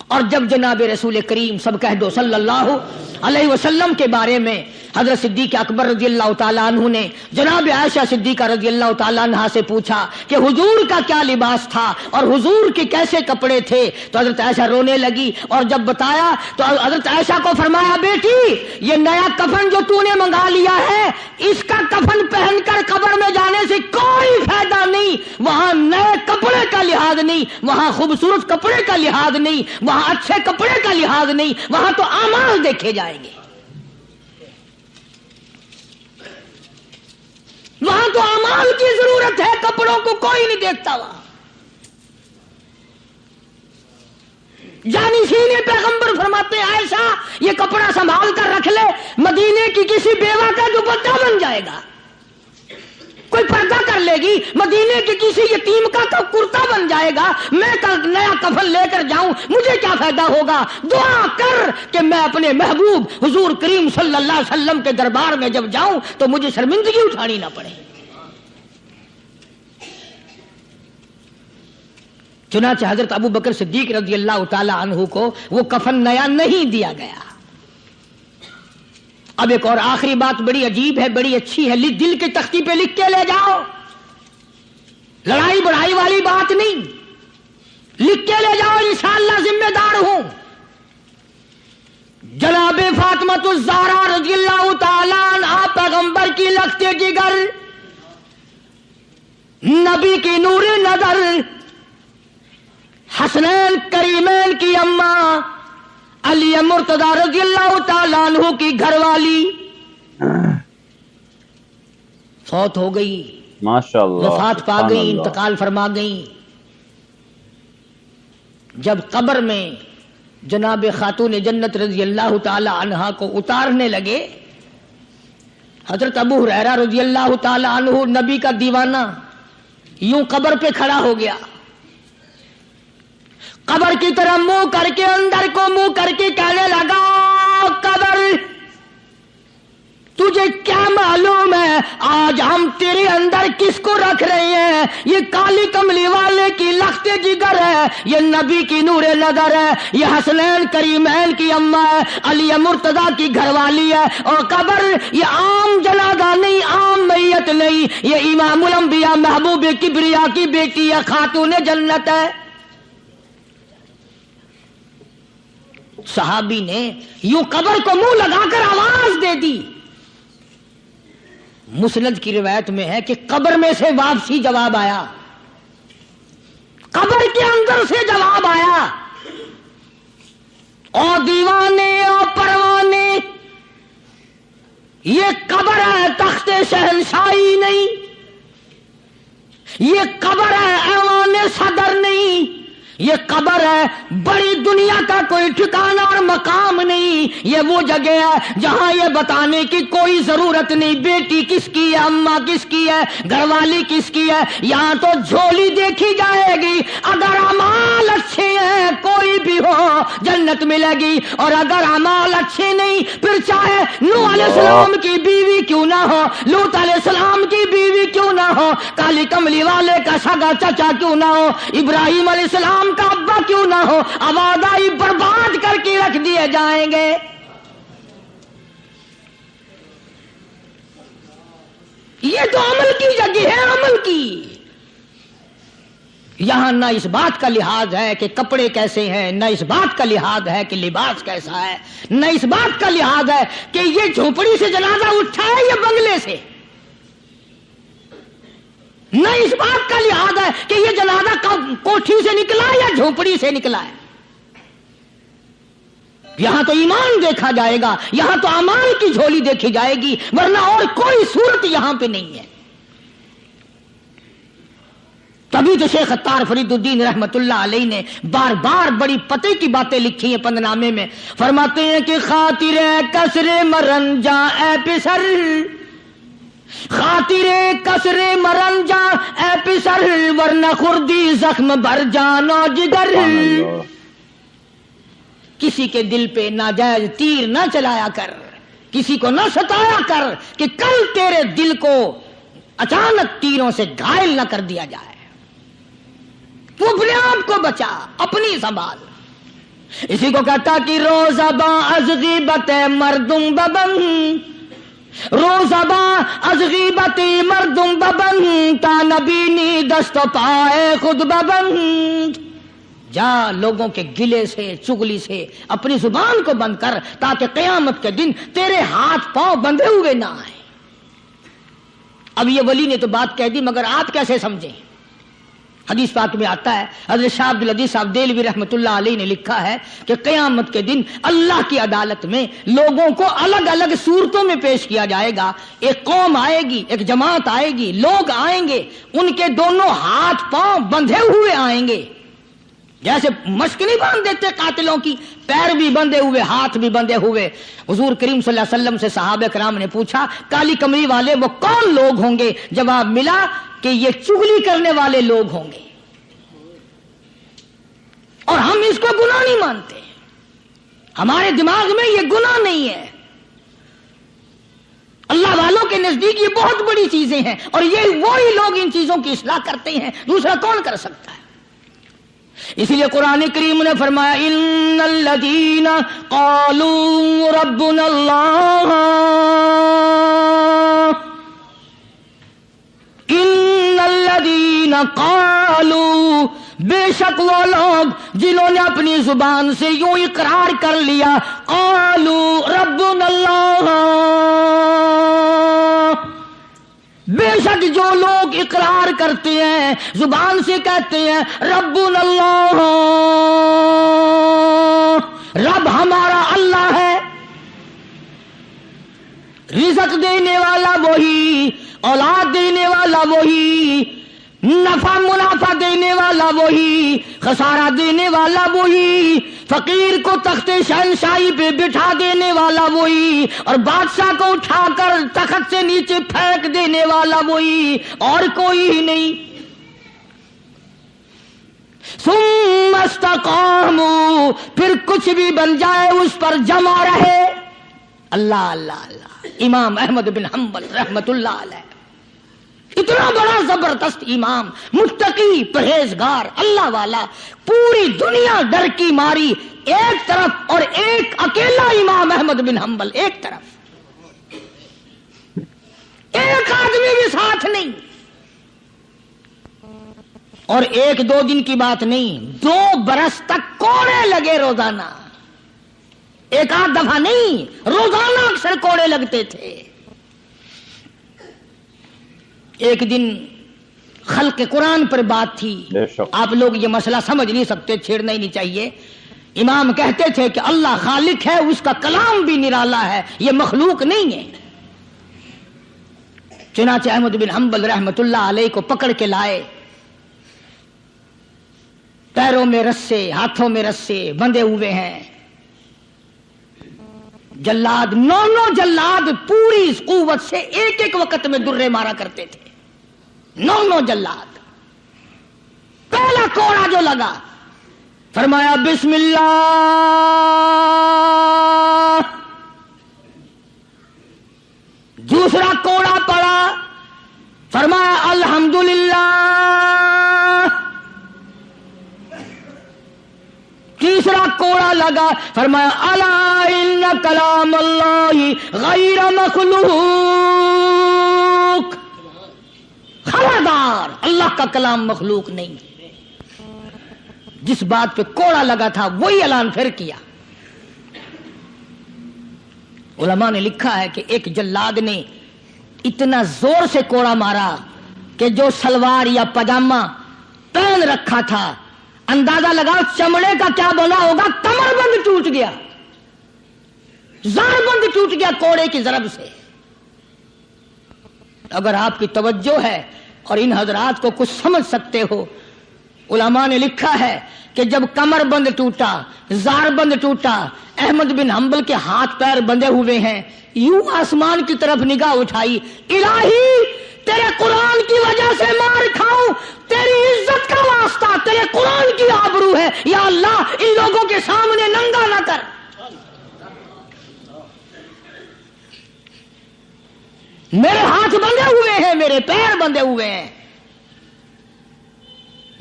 اور جب جناب رسول کریم سب کہہ دو صلی اللہ علیہ وسلم کے بارے میں حضرت صدیق اکبر رضی اللہ تعالیٰ عنہ نے جناب عائشہ صدیقہ رضی اللہ تعالیٰ عنہ سے پوچھا کہ حضور کا کیا لباس تھا اور حضور کے کیسے کپڑے تھے, تو حضرت عائشہ رونے لگی, اور جب بتایا تو حضرت عائشہ کو فرمایا بیٹی یہ نیا کفن جو تو نے منگا لیا ہے اس کا کفن پہن کر قبر میں جانے سے کوئی فائدہ نہیں. وہاں نئے کپڑے کا لحاظ نہیں, وہاں خوبصورت کپڑے کا لحاظ نہیں, وہاں اچھے کپڑے کا لحاظ نہیں, وہاں تو اعمال دیکھے جائیں گے. وہاں تو اعمال کی ضرورت ہے, کپڑوں کو کوئی نہیں دیکھتا. وہاں جانشین پیغمبر فرماتے ہیں عائشہ یہ کپڑا سنبھال کر رکھ لے, مدینے کی کسی بیوہ کا دوپٹہ بن جائے گا, کوئی پردہ کر لے گی, مدینے کے کسی یتیم کا کرتا بن جائے گا. میں کل نیا کفن لے کر جاؤں مجھے کیا فائدہ ہوگا؟ دعا کر کہ میں اپنے محبوب حضور کریم صلی اللہ علیہ وسلم کے دربار میں جب جاؤں تو مجھے شرمندگی اٹھانی نہ پڑے. چنانچہ حضرت ابو بکر صدیق رضی اللہ تعالی عنہ کو وہ کفن نیا نہیں دیا گیا. اب ایک اور آخری بات بڑی عجیب ہے, بڑی اچھی ہے, دل کی تختی پہ لکھ کے لے جاؤ, لڑائی بڑھائی والی بات نہیں, لکھ کے لے جاؤ, انشاءاللہ ذمہ دار ہوں. جناب فاطمۃ الزہرا رضی اللہ تعالیٰ عنہا پیغمبر کی لختے جگر، نبی کی نور نظر، حسنین کریمین کی اماں علی مرتضی رضی اللہ تعالیٰ عنہ کی گھر والی فوت ہو گئی، ماشاءاللہ، وفات پا گئی، انتقال فرما گئی۔ جب قبر میں جناب خاتون جنت رضی اللہ تعالی عنہا کو اتارنے لگے، حضرت ابو ہریرہ رضی اللہ تعالی عنہ نبی کا دیوانہ یوں قبر پہ کھڑا ہو گیا، قبر کی طرح منہ کر کے اندر کو منہ کر کے کہنے لگا، قبر تجھے کیا معلوم ہے آج ہم تیرے اندر کس کو رکھ رہے ہیں؟ یہ کالی کملی والے کی لخت جگر ہے، یہ نبی کی نور نظر ہے، یہ حسنین کریمین کی اماں ہے، علی مرتضی کی گھر والی ہے، اور قبر یہ عام جنازہ نہیں، عام میت نہیں، یہ امام الانبیاء محبوب کبریا کی بیٹی ہے، خاتون جنت ہے۔ صحابی نے یوں قبر کو منہ لگا کر آواز دے دی۔ مسند کی روایت میں ہے کہ قبر میں سے واپسی جواب آیا، قبر کے اندر سے جواب آیا، اور دیوانے اور پروانے، یہ قبر ہے تخت شہنشاہی نہیں، یہ قبر ہے ایوان صدر نہیں، یہ قبر ہے بڑی دنیا کا کوئی ٹھکانہ اور مقام نہیں، یہ وہ جگہ ہے جہاں یہ بتانے کی کوئی ضرورت نہیں بیٹی کس کی ہے، اماں کس کی ہے، گھر والی کس کی ہے، یہاں تو جھولی دیکھی جائے گی، اگر اعمال اچھے ہیں کوئی بھی ہو جنت ملے گی، اور اگر اعمال اچھے نہیں پھر چاہے نوح علیہ السلام کی بیوی کیوں نہ ہو، لوط علیہ السلام کی بیوی کیوں نہ ہو، کالی کملی والے کا سگا چچا کیوں نہ ہو، ابراہیم علیہ السلام کا ابا کیوں نہ ہو، آبادائی برباد کر کے رکھ دیے جائیں گے۔ یہ تو عمل کی جگہ ہے، عمل کی۔ یہاں نہ اس بات کا لحاظ ہے کہ کپڑے کیسے ہیں، نہ اس بات کا لحاظ ہے کہ لباس کیسا ہے، نہ اس بات کا لحاظ ہے کہ یہ جھونپڑی سے جنازہ اٹھا ہے یا بنگلے سے، نہ اس بات کا لحاظ ہے کہ یہ جنازہ کوٹھی سے نکلا یا جھونپڑی سے نکلا ہے۔ یہاں تو ایمان دیکھا جائے گا، یہاں تو اعمال کی جھولی دیکھی جائے گی، ورنہ اور کوئی صورت یہاں پہ نہیں ہے۔ تبھی تو شیخ عطار فرید الدین رحمت اللہ علیہ نے بار بار بڑی پتے کی باتیں لکھی ہیں پند نامے میں، فرماتے ہیں کہ خاطر کسر مرن جا اے پسر، خاطر کسر مرن جا اے پسر، ورنہ خردی زخم بھر جانو جگر۔ کسی کے دل پہ ناجائز تیر نہ چلایا کر، کسی کو نہ ستایا کر کہ کل تیرے دل کو اچانک تیروں سے گھائل نہ کر دیا جائے۔ تو اپنے آپ کو بچا، اپنی سنبھال۔ اسی کو کہتا کہ روزباں از غیبت مردم ببن، روزباں از غیبت مردم ببن، تا نبینی دست و پائے خود ببن۔ جا لوگوں کے گلے سے چگلی سے اپنی زبان کو بند کر، تاکہ قیامت کے دن تیرے ہاتھ پاؤں بندھے ہوئے نہ آئیں۔ اب یہ ولی نے تو بات کہہ دی، مگر آپ کیسے سمجھیں؟ حدیث پاک میں آتا ہے، حضرت شاہ عبد العزیز صاحب دہلوی رحمۃ اللہ علیہ نے لکھا ہے کہ قیامت کے دن اللہ کی عدالت میں لوگوں کو الگ الگ صورتوں میں پیش کیا جائے گا۔ ایک قوم آئے گی، ایک جماعت آئے گی، لوگ آئیں گے، ان کے دونوں ہاتھ پاؤں بندھے ہوئے آئیں گے، جیسے مشک نہیں باندھ دیتے قاتلوں کی، پیر بھی بندھے ہوئے، ہاتھ بھی بندھے ہوئے۔ حضور کریم صلی اللہ علیہ وسلم سے صحابہ کرام نے پوچھا کالی کمری والے وہ کون لوگ ہوں گے؟ جواب ملا کہ یہ چغلی کرنے والے لوگ ہوں گے، اور ہم اس کو گناہ نہیں مانتے، ہمارے دماغ میں یہ گناہ نہیں ہے۔ اللہ والوں کے نزدیک یہ بہت بڑی چیزیں ہیں، اور یہ وہی لوگ ان چیزوں کی اصلاح کرتے ہیں، دوسرا کون کر سکتا ہے؟ اسی لیے قرآن کریم نے فرمایا ان الذین قالوا ربنا اللہ، ان الذین قالوا بے شک وہ لوگ جنہوں نے اپنی زبان سے یوں اقرار کر لیا قالوا ربنا اللہ، بے شک جو لوگ اقرار کرتے ہیں زبان سے کہتے ہیں ربنا اللہ، رب ہمارا اللہ ہے، رزق دینے والا وہی، اولاد دینے والا وہی، نفع منافع دینے والا وہی، خسارہ دینے والا وہی، فقیر کو تخت شہنشاہی پہ بٹھا دینے والا وہی، اور بادشاہ کو اٹھا کر تخت سے نیچے پھینک دینے والا وہی، اور کوئی ہی نہیں۔ ثم استقاموا، پھر کچھ بھی بن جائے اس پر جمع رہے۔ اللہ اللہ اللہ، امام احمد بن حنبل رحمت اللہ علیہ، اتنا بڑا زبردست امام، متقی، پرہیزگار، اللہ والا، پوری دنیا ڈر کی ماری ایک طرف، اور ایک اکیلا امام احمد بن حنبل ایک طرف، ایک آدمی بھی ساتھ نہیں، اور ایک دو دن کی بات نہیں، 2 برس تک کوڑے لگے روزانہ، ایک آدھ دفعہ نہیں، روزانہ اکثر کوڑے لگتے تھے۔ ایک دن خلق قرآن پر بات تھی، آپ لوگ یہ مسئلہ سمجھ نہیں سکتے، چھیڑنا ہی نہیں چاہیے۔ امام کہتے تھے کہ اللہ خالق ہے، اس کا کلام بھی نرالا ہے، یہ مخلوق نہیں ہے۔ چنانچہ احمد بن حنبل رحمت اللہ علیہ کو پکڑ کے لائے، پیروں میں رسے، ہاتھوں میں رسے بندھے ہوئے ہیں، جلاد، 9 جلاد پوری قوت سے ایک ایک وقت میں درے مارا کرتے تھے، 9 جلاد۔ پہلا کوڑا جو لگا، فرمایا بسم اللہ، دوسرا کوڑا پڑا، فرمایا الحمدللہ، تیسرا کوڑا لگا، فرمایا الا ان کلام اللہ غیر مخلوق، خبردار اللہ کا کلام مخلوق نہیں۔ جس بات پہ کوڑا لگا تھا وہی اعلان پھر کیا۔ علماء نے لکھا ہے کہ ایک جلاد نے اتنا زور سے کوڑا مارا کہ جو سلوار یا پاجامہ پہن رکھا تھا، اندازہ لگاؤ چمڑے کا کیا بنا ہوگا، کمر بند ٹوٹ گیا، زار بند ٹوٹ گیا کوڑے کی ضرب سے۔ اگر آپ کی توجہ ہے اور ان حضرات کو کچھ سمجھ سکتے ہو، علماء نے لکھا ہے کہ جب کمر بند ٹوٹا، زار بند ٹوٹا، احمد بن حنبل کے ہاتھ پیر بندھے ہوئے ہیں، یوں آسمان کی طرف نگاہ اٹھائی، الہی تیرے قرآن کی وجہ سے مار کھاؤں، تیری عزت کا واسطہ، تیرے قرآن کی آبرو ہے، یا اللہ ان لوگوں کے سامنے ننگا نہ کر۔ میرے ہاتھ بندھے ہوئے ہیں، میرے پیر بندھے ہوئے ہیں،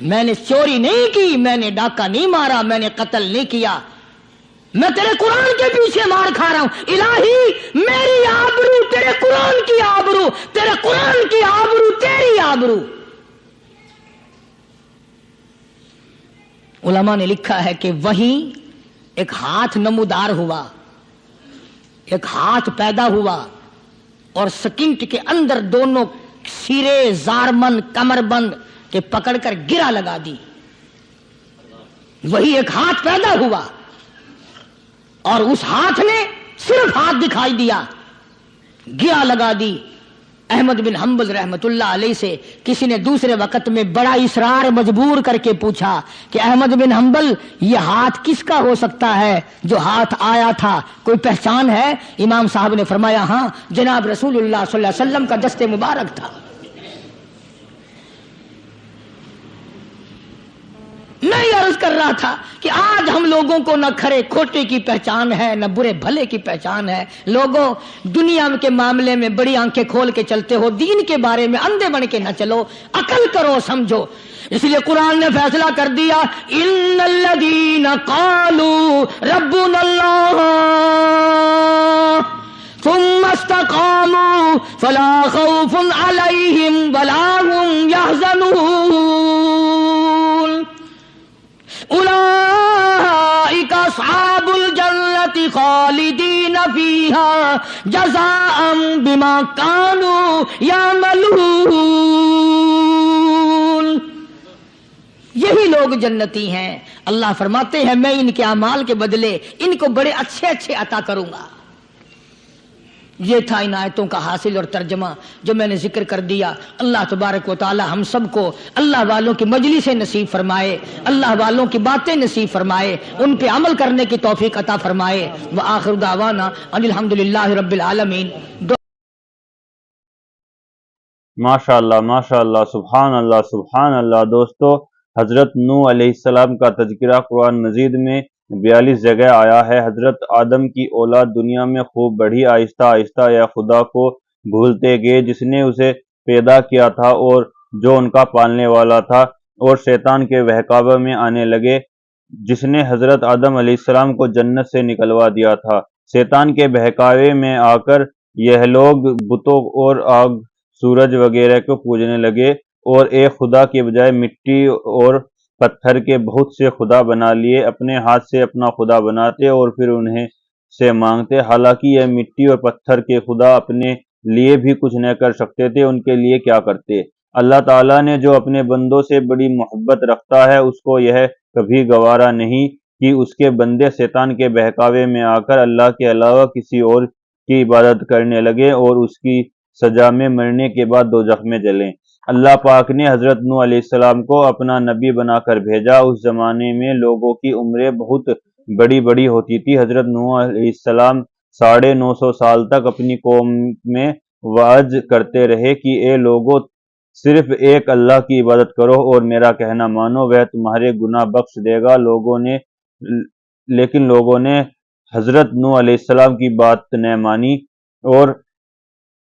میں نے چوری نہیں کی، میں نے ڈاکہ نہیں مارا، میں نے قتل نہیں کیا، میں تیرے قرآن کے پیچھے مار کھا رہا ہوں، الہی میری آبرو تیرے قرآن کی آبرو، تیرے قرآن کی آبرو تیری آبرو۔ علماء نے لکھا ہے کہ وہیں ایک ہاتھ نمودار ہوا، ایک ہاتھ پیدا ہوا، اور سکینٹ کے اندر دونوں سیرے زارمن کمر بند کے پکڑ کر گرا لگا دی۔ وہی ایک ہاتھ پیدا ہوا، اور اس ہاتھ نے صرف ہاتھ دکھائی دیا، گرا لگا دی۔ احمد بن حنبل رحمت اللہ علیہ سے کسی نے دوسرے وقت میں بڑا اصرار مجبور کر کے پوچھا کہ احمد بن حنبل یہ ہاتھ کس کا ہو سکتا ہے جو ہاتھ آیا تھا، کوئی پہچان ہے؟ امام صاحب نے فرمایا ہاں، جناب رسول اللہ صلی اللہ علیہ وسلم کا دست مبارک تھا۔ میں یہ عرض کر رہا تھا کہ آج ہم لوگوں کو نہ کھرے کھوٹے کی پہچان ہے، نہ برے بھلے کی پہچان ہے۔ لوگوں دنیا کے معاملے میں بڑی آنکھیں کھول کے چلتے ہو، دین کے بارے میں اندھے بن کے نہ چلو، عقل کرو، سمجھو۔ اس لیے قرآن نے فیصلہ کر دیا، ان الذین قالوا ربنا اللہ ثم استقاموا فلا خوف علیہم ولا هم یحزنون۔ اصحاب الجنت خالدین فیہا جزاء بما کانوا یعملون۔ یہی لوگ جنتی ہیں، اللہ فرماتے ہیں میں ان کے اعمال کے بدلے ان کو بڑے اچھے اچھے عطا کروں گا۔ یہ تھا ان آیتوں کا حاصل اور ترجمہ جو میں نے ذکر کر دیا۔ اللہ تبارک و تعالی ہم سب کو اللہ والوں کی مجلس نصیب فرمائے، اللہ والوں کی باتیں نصیب فرمائے، ان پہ عمل کرنے کی توفیق عطا فرمائے۔ وآخر دعوانا ان الحمدللہ رب العالمین۔ ماشاء اللہ، سبحان اللہ، سبحان اللہ۔ دوستو، حضرت نوح علیہ السلام کا تذکرہ قرآن مجید میں 42 جگہ آیا ہے۔ حضرت آدم کی اولاد دنیا میں خوب بڑھی، آہستہ آہستہ یا خدا کو بھولتے گئے جس نے اسے پیدا کیا تھا اور جو ان کا پالنے والا تھا، اور شیطان کے بہکاوے میں آنے لگے جس نے حضرت آدم علیہ السلام کو جنت سے نکلوا دیا تھا۔ شیطان کے بہکاوے میں آ کر یہ لوگ بتوں اور آگ، سورج وغیرہ کو پوجنے لگے اور ایک خدا کے بجائے مٹی اور پتھر کے بہت سے خدا بنا لیے، اپنے ہاتھ سے اپنا خدا بناتے اور پھر انہیں سے مانگتے، حالانکہ یہ مٹی اور پتھر کے خدا اپنے لیے بھی کچھ نہ کر سکتے تھے، ان کے لیے کیا کرتے۔ اللہ تعالیٰ نے جو اپنے بندوں سے بڑی محبت رکھتا ہے اس کو یہ کبھی گوارا نہیں کہ اس کے بندے شیطان کے بہکاوے میں آ کر اللہ کے علاوہ کسی اور کی عبادت کرنے لگے اور اس کی سزا میں مرنے کے بعد دوزخ میں جلیں۔ اللہ پاک نے حضرت نوح علیہ السلام کو اپنا نبی بنا کر بھیجا۔ اس زمانے میں لوگوں کی عمریں بہت بڑی بڑی ہوتی تھی۔ حضرت نوح علیہ السلام 950 سال تک اپنی قوم میں وعظ کرتے رہے کہ اے لوگو، صرف ایک اللہ کی عبادت کرو اور میرا کہنا مانو، وہ تمہارے گناہ بخش دے گا۔ لیکن لوگوں نے حضرت نوح علیہ السلام کی بات نہ مانی اور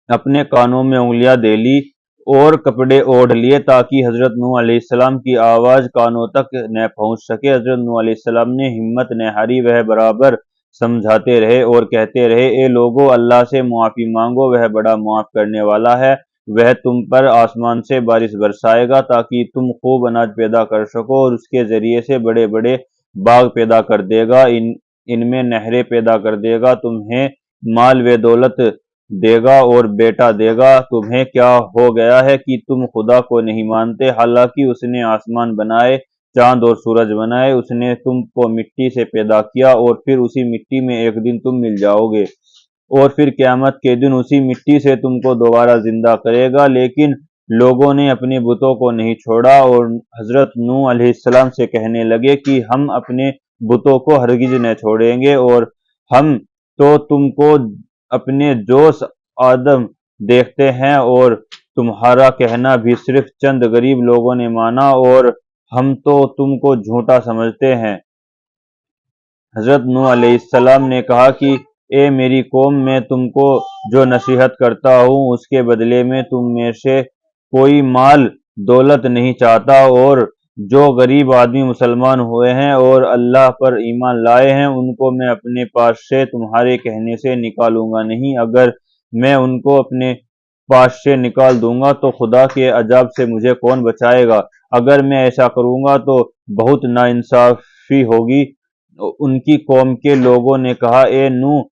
اپنے کانوں میں انگلیاں دے لی اور کپڑے اوڑھ لیے تاکہ حضرت نوح علیہ السلام کی آواز کانوں تک نہ پہنچ سکے۔ حضرت نوح علیہ السلام نے ہمت نہ ہاری، وہ برابر سمجھاتے رہے اور کہتے رہے، اے لوگو، اللہ سے معافی مانگو، وہ بڑا معاف کرنے والا ہے۔ وہ تم پر آسمان سے بارش برسائے گا تاکہ تم خوب اناج پیدا کر سکو اور اس کے ذریعے سے بڑے بڑے باغ پیدا کر دے گا، ان میں نہریں پیدا کر دے گا، تمہیں مال و دولت دے گا اور بیٹا دے گا۔ تمہیں کیا ہو گیا ہے کہ تم خدا کو نہیں مانتے، حالانکہ اس نے آسمان بنائے، چاند اور سورج بنائے، اس نے تم کو مٹی سے پیدا کیا اور پھر اسی مٹی میں ایک دن تم مل جاؤ گے اور پھر قیامت کے دن اسی مٹی سے تم کو دوبارہ زندہ کرے گا۔ لیکن لوگوں نے اپنے بتوں کو نہیں چھوڑا اور حضرت نوح علیہ السلام سے کہنے لگے کہ ہم اپنے بتوں کو ہرگز نہ چھوڑیں گے اور ہم تو تم کو اپنے جوش آدم دیکھتے ہیں اور تمہارا کہنا بھی صرف چند غریب لوگوں نے مانا اور ہم تو تم کو جھوٹا سمجھتے ہیں۔ حضرت نوح علیہ السلام نے کہا کہ اے میری قوم، میں تم کو جو نصیحت کرتا ہوں اس کے بدلے میں تم میں سے کوئی مال دولت نہیں چاہتا، اور جو غریب آدمی مسلمان ہوئے ہیں اور اللہ پر ایمان لائے ہیں ان کو میں اپنے پاس سے تمہارے کہنے سے نکالوں گا نہیں۔ اگر میں ان کو اپنے پاس سے نکال دوں گا تو خدا کے عذاب سے مجھے کون بچائے گا؟ اگر میں ایسا کروں گا تو بہت ناانصافی ہوگی۔ ان کی قوم کے لوگوں نے کہا، اے نوح،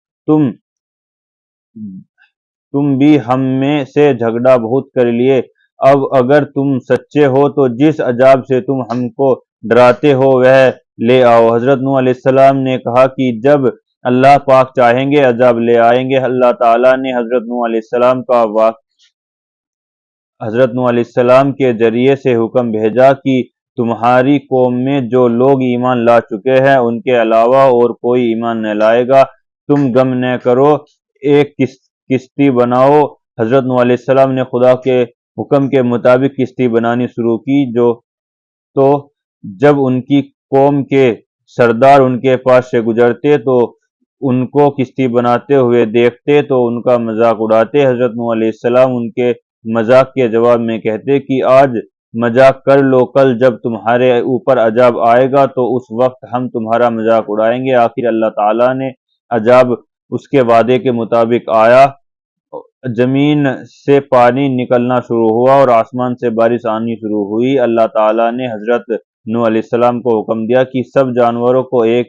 تم بھی ہم میں سے جھگڑا بہت کر لیے، اب اگر تم سچے ہو تو جس عذاب سے تم ہم کو ڈراتے ہو وہ لے آؤ۔ حضرت نوح علیہ السلام نے کہا کہ جب اللہ پاک چاہیں گے عذاب لے آئیں گے۔ اللہ تعالیٰ نے حضرت نوح علیہ السلام کے ذریعے سے حکم بھیجا کہ تمہاری قوم میں جو لوگ ایمان لا چکے ہیں ان کے علاوہ اور کوئی ایمان نہ لائے گا، تم غم نہ کرو، ایک کشتی بناؤ۔ حضرت نوح علیہ السلام نے خدا کے حکم کے مطابق کشتی بنانی شروع کی، تو جب ان کی قوم کے سردار ان کے پاس سے گزرتے تو ان کو کشتی بناتے ہوئے دیکھتے تو ان کا مذاق اڑاتے۔ حضرت نوح علیہ السلام ان کے مذاق کے جواب میں کہتے کہ آج مذاق کر لو، کل جب تمہارے اوپر عذاب آئے گا تو اس وقت ہم تمہارا مذاق اڑائیں گے۔ آخر اللہ تعالیٰ نے عذاب اس کے وعدے کے مطابق آیا، زمین سے پانی نکلنا شروع ہوا اور آسمان سے بارش آنی شروع ہوئی۔ اللہ تعالیٰ نے حضرت نوح علیہ السلام کو حکم دیا کہ سب جانوروں کو ایک